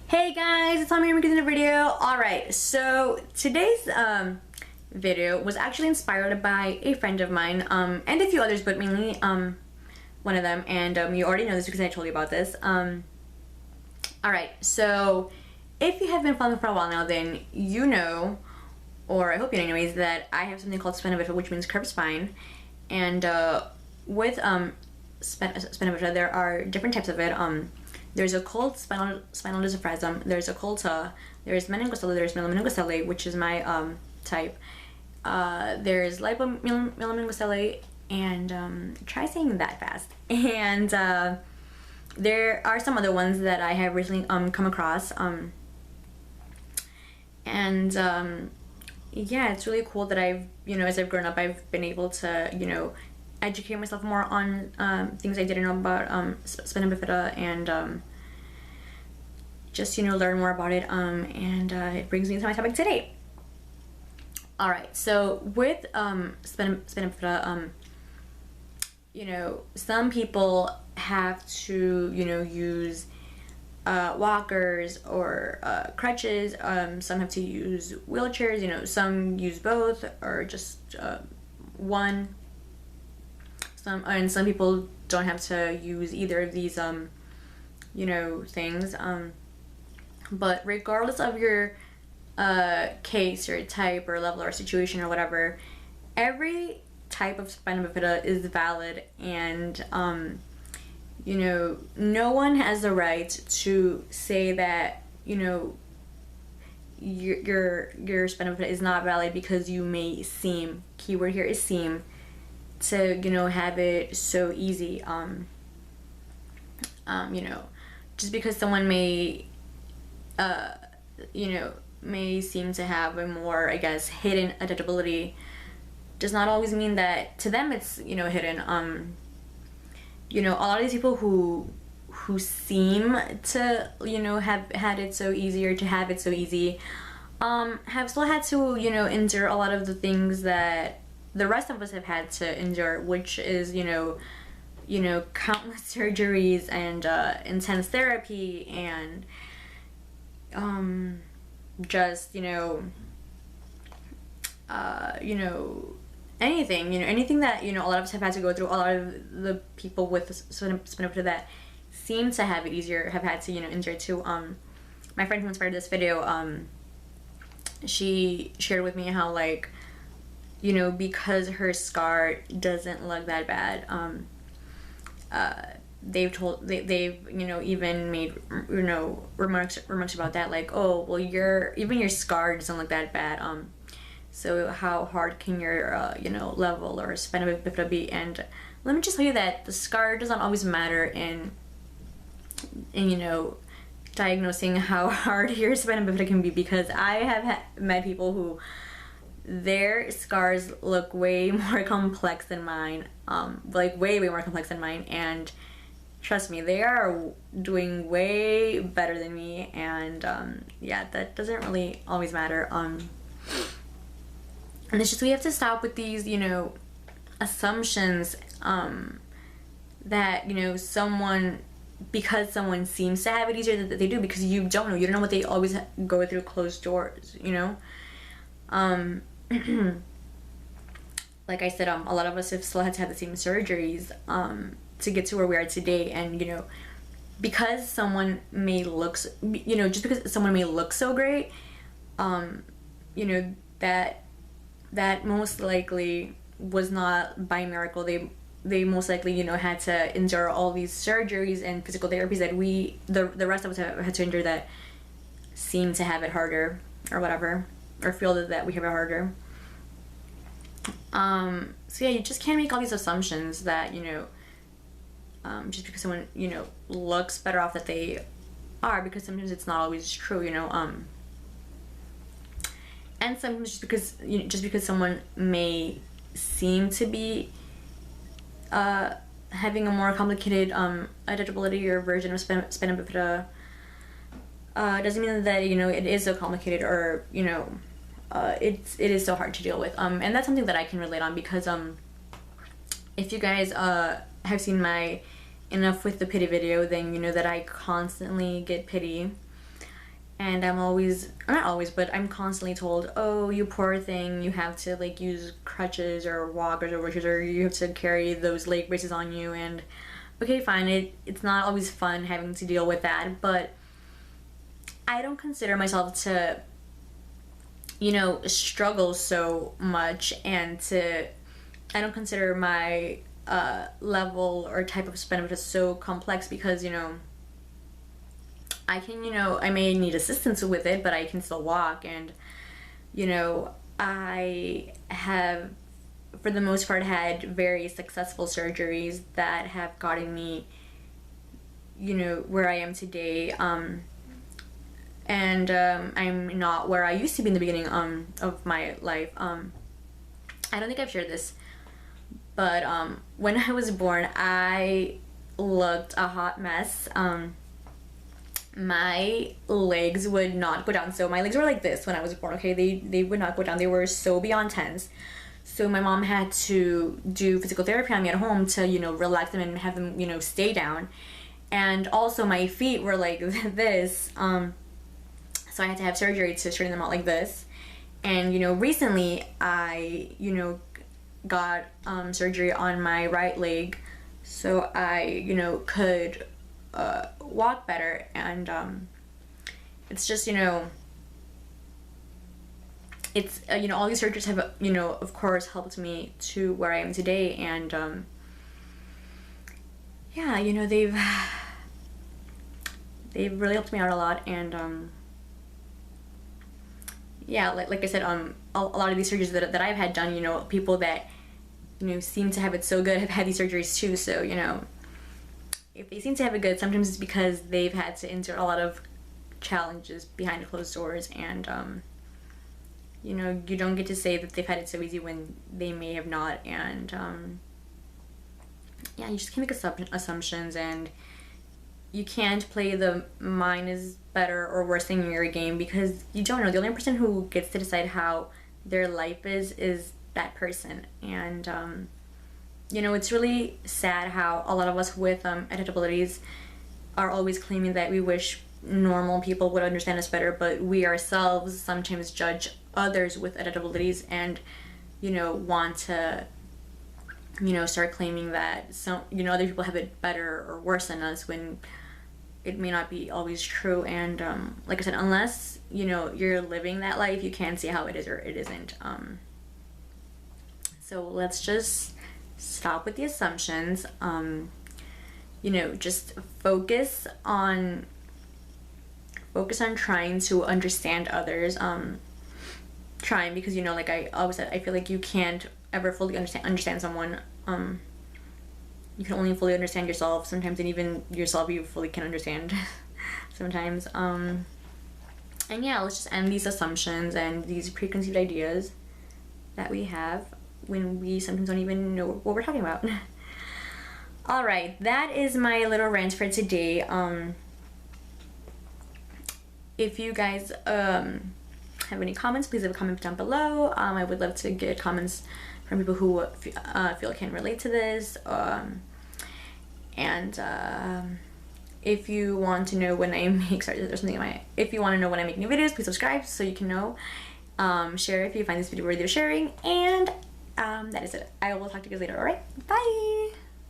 Hey guys, it's Tommy making a video. Alright, so today's video was actually inspired by a friend of mine, and a few others, but mainly one of them, and you already know this because I told you about this. Alright, so if you have been following for a while now, then you know, or I hope you know anyways, that I have something called spina bifida, which means curved spine. And with spina bifida, there are different types of it. There's occult spinal dysaphrasm, there's occulta, there's meningocele, there's meningoceles, which is my type. There's lipomeningocele, and try saying that fast. And there are some other ones that I have recently come across. Yeah, it's really cool that I've, as I've grown up, I've been able to, educate myself more on things I didn't know about spina bifida, and just learn more about it, and it brings me to my topic today. Alright, so with spina bifida, some people have to use walkers or crutches. Some have to use wheelchairs, some use both or just one. And some people don't have to use either of these things, but regardless of your case or type or level or situation or whatever, every type of spina bifida is valid, and no one has the right to say that your spina bifida is not valid because you may seem, keyword here is seem, to have it so easy. Just because someone may may seem to have a more, I guess, hidden adaptability, does not always mean that to them it's hidden. A lot of these people who seem to have had it so easy, or to have it so easy, have still had to endure a lot of the things that the rest of us have had to endure, which is countless surgeries and intense therapy, and just anything that a lot of us have had to go through. A lot of the people with spina bifida that seem to have it easier have had to endure too. My friend who inspired this video, she shared with me how, like, because her scar doesn't look that bad, they've even made remarks about that, like, oh well, even your scar doesn't look that bad, so how hard can your level or spina bifida be? And let me just tell you that the scar doesn't always matter in diagnosing how hard your spina bifida can be, because I have met people who their scars look way more complex than mine, like way more complex than mine, and trust me, they are doing way better than me. And yeah, that doesn't really always matter. And it's just, we have to stop with these assumptions that because someone seems to have it easier, that they do, because you don't know what they always go through closed doors. Like I said, a lot of us have still had to have the same surgeries to get to where we are today. And because someone may look, just because someone may look so great, that most likely was not by miracle. They most likely had to endure all these surgeries and physical therapies that the rest of us have had to endure, that seem to have it harder or whatever, or feel that we have it harder. So yeah, you just can't make all these assumptions that just because someone looks better off that they are, because sometimes it's not always true. And sometimes just because someone may seem to be having a more complicated adaptability or version of spina bifida, doesn't mean that it is so complicated, or it is so hard to deal with. And that's something that I can relate on, because if you guys have seen my Enough with the Pity video, then you know that I constantly get pity And I'm always, not always, but I'm constantly told, oh, you poor thing, you have to like use crutches or walkers or wheelchairs, or you have to carry those leg braces on you. And okay, fine, it's not always fun having to deal with that, but I don't consider myself to, you know, struggle so much, and I don't consider my level or type of spend as so complex, because, you know, I can, you know, I may need assistance with it, but I can still walk. And, you know, I have, for the most part, had very successful surgeries that have gotten me, you know, where I am today. And I'm not where I used to be in the beginning of my life. I don't think I've shared this, but when I was born, I looked a hot mess. My legs would not go down. So my legs were like this when I was born, okay? They would not go down. They were so beyond tense. So my mom had to do physical therapy on me at home to, you know, relax them and have them, you know, stay down. And also my feet were like this. So I had to have surgery to straighten them out like this. And, you know, recently I, you know, got surgery on my right leg, so I, you know, could walk better. And it's just, you know, it's you know, all these surgeries have, you know, of course helped me to where I am today. And yeah, you know, they've really helped me out a lot. And yeah, like I said, a lot of these surgeries that I've had done, you know, people that, you know, seem to have it so good have had these surgeries too. So, you know, if they seem to have it good, sometimes it's because they've had to endure a lot of challenges behind closed doors. And you know, you don't get to say that they've had it so easy when they may have not. And yeah, you just can't make assumptions, and you can't play the mine is better or worse than your game, because you don't know. The only person who gets to decide how their life is that person. And you know, it's really sad how a lot of us with adaptabilities are always claiming that we wish normal people would understand us better, but we ourselves sometimes judge others with adaptabilities and, you know, want to, you know, start claiming that some, you know, other people have it better or worse than us, when it may not be always true. And like I said, unless, you know, you're living that life, you can't see how it is or it isn't. So let's just stop with the assumptions. You know, just focus on trying to understand others. Trying, because, you know, like I always said, I feel like you can't ever fully understand someone. You can only fully understand yourself sometimes, and even yourself you fully can understand sometimes. And yeah, let's just end these assumptions and these preconceived ideas that we have when we sometimes don't even know what we're talking about. All right, that is my little rant for today. If you guys have any comments, please leave a comment down below. I would love to get comments from people who feel can relate to this. And if you want to know when I make, if you want to know when I make new videos, please subscribe so you can know. Share if you find this video worthy of sharing. And that is it. I will talk to you guys later. All right, bye.